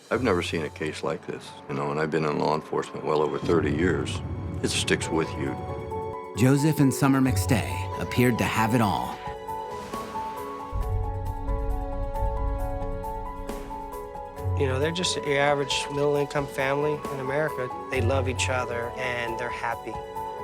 I've never seen a case like this, and I've been in law enforcement well over 30 years. It sticks with you. Joseph and Summer McStay appeared to have it all. They're just your average middle-income family in America. They love each other, and they're happy.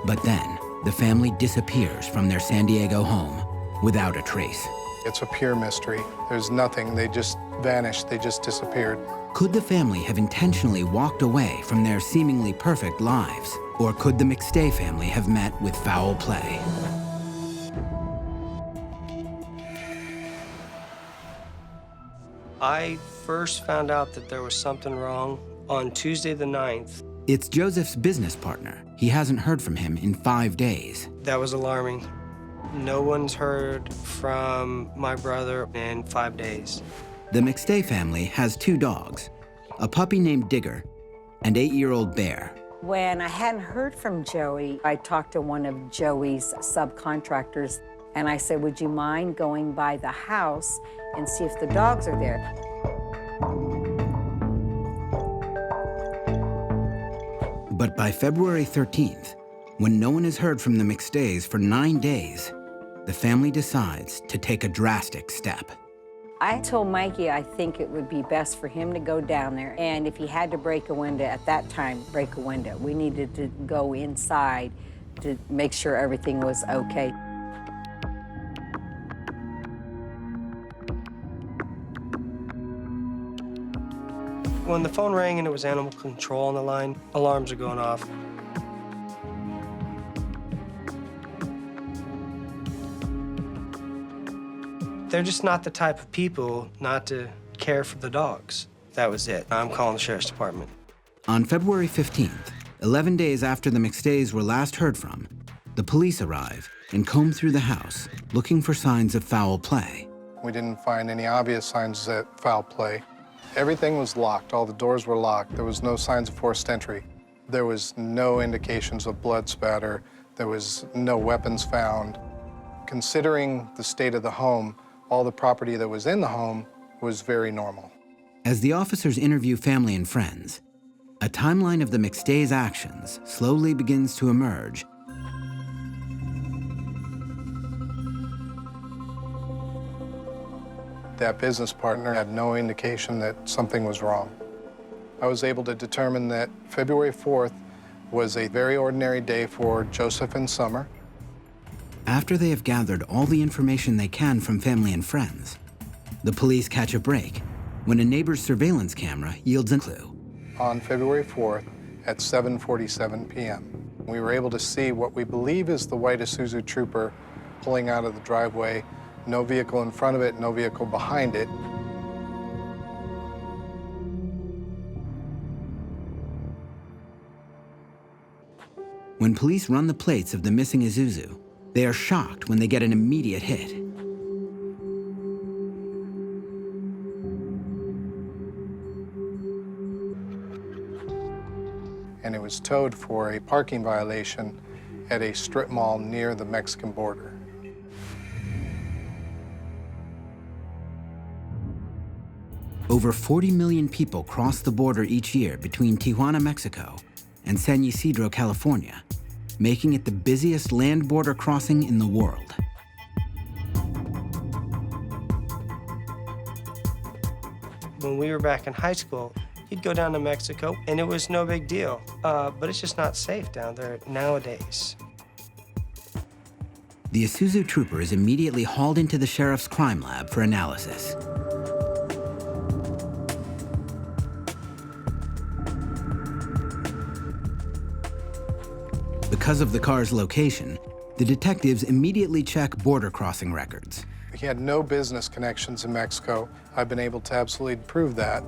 But then, the family disappears from their San Diego home without a trace. It's a pure mystery. There's nothing. They just vanished. They just disappeared. Could the family have intentionally walked away from their seemingly perfect lives? Or could the McStay family have met with foul play? I first found out that there was something wrong on Tuesday the 9th. It's Joseph's business partner. He hasn't heard from him in 5 days. That was alarming. No one's heard from my brother in 5 days. The McStay family has 2 dogs, a puppy named Digger and 8-year-old Bear. When I hadn't heard from Joey, I talked to one of Joey's subcontractors, and I said, would you mind going by the house and see if the dogs are there? But by February 13th, when no one has heard from the McStays for 9 days, the family decides to take a drastic step. I told Mikey I think it would be best for him to go down there, and if he had to break a window at that time, break a window. We needed to go inside to make sure everything was okay. When the phone rang and it was animal control on the line, alarms are going off. They're just not the type of people not to care for the dogs. That was it. I'm calling the sheriff's department. On February 15th, 11 days after the McStays were last heard from, the police arrive and comb through the house, looking for signs of foul play. We didn't find any obvious signs of foul play. Everything was locked. All the doors were locked. There was no signs of forced entry. There was no indications of blood spatter. There was no weapons found. Considering the state of the home, all the property that was in the home was very normal. As the officers interview family and friends, a timeline of the McStays' actions slowly begins to emerge. That business partner had no indication that something was wrong. I was able to determine that February 4th was a very ordinary day for Joseph and Summer. After they have gathered all the information they can from family and friends, the police catch a break when a neighbor's surveillance camera yields a clue. On February 4th at 7:47 p.m., we were able to see what we believe is the white Isuzu Trooper pulling out of the driveway. No vehicle in front of it, no vehicle behind it. When police run the plates of the missing Isuzu, they are shocked when they get an immediate hit. And it was towed for a parking violation at a strip mall near the Mexican border. Over 40 million people cross the border each year between Tijuana, Mexico, and San Ysidro, California, making it the busiest land border crossing in the world. When we were back in high school, you'd go down to Mexico, and it was no big deal. But it's just not safe down there nowadays. The Isuzu Trooper is immediately hauled into the sheriff's crime lab for analysis. Because of the car's location, the detectives immediately check border crossing records. He had no business connections in Mexico. I've been able to absolutely prove that.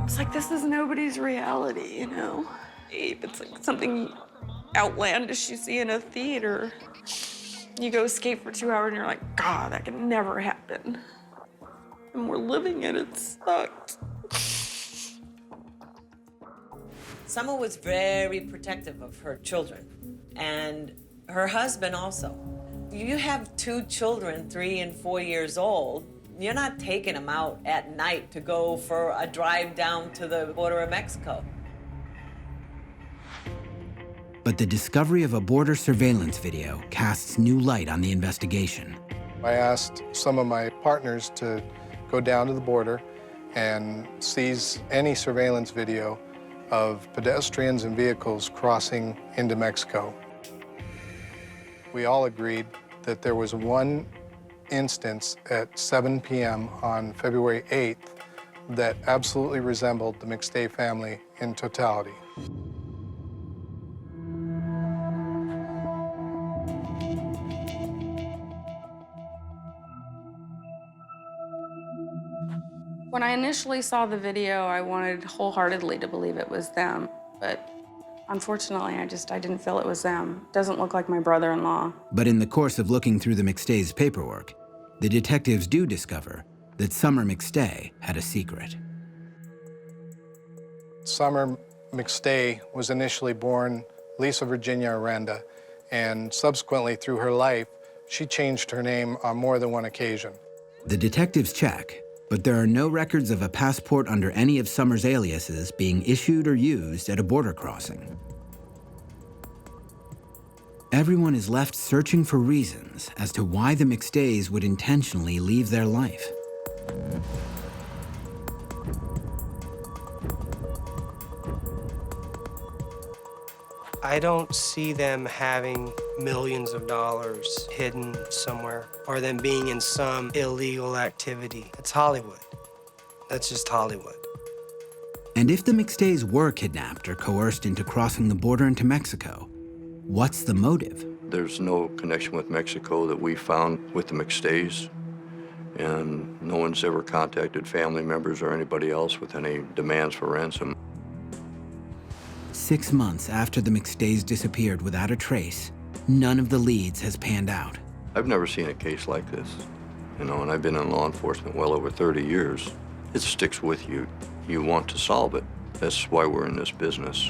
It's like, this is nobody's reality, you know? It's like something outlandish you see in a theater. You go skate for 2 hours and you're like, God, that could never happen. And we're living it, it sucked. Summer was very protective of her children, and her husband also. You have 2 children, 3 and 4 years old. You're not taking them out at night to go for a drive down to the border of Mexico. But the discovery of a border surveillance video casts new light on the investigation. I asked some of my partners to go down to the border and seize any surveillance video of pedestrians and vehicles crossing into Mexico. We all agreed that there was one instance at 7 p.m. on February 8th that absolutely resembled the McStay family in totality. When I initially saw the video, I wanted wholeheartedly to believe it was them, but unfortunately, I didn't feel it was them. Doesn't look like my brother-in-law. But in the course of looking through the McStay's paperwork, the detectives do discover that Summer McStay had a secret. Summer McStay was initially born Lisa Virginia Aranda, and subsequently through her life, she changed her name on more than one occasion. The detectives check, but there are no records of a passport under any of Summer's aliases being issued or used at a border crossing. Everyone is left searching for reasons as to why the McStays would intentionally leave their life. I don't see them having millions of dollars hidden somewhere or them being in some illegal activity. It's Hollywood. That's just Hollywood. And if the McStays were kidnapped or coerced into crossing the border into Mexico, what's the motive? There's no connection with Mexico that we found with the McStays, and no one's ever contacted family members or anybody else with any demands for ransom. 6 months after the McStays disappeared without a trace, none of the leads has panned out. I've never seen a case like this, and I've been in law enforcement well over 30 years. It sticks with you. You want to solve it. That's why we're in this business.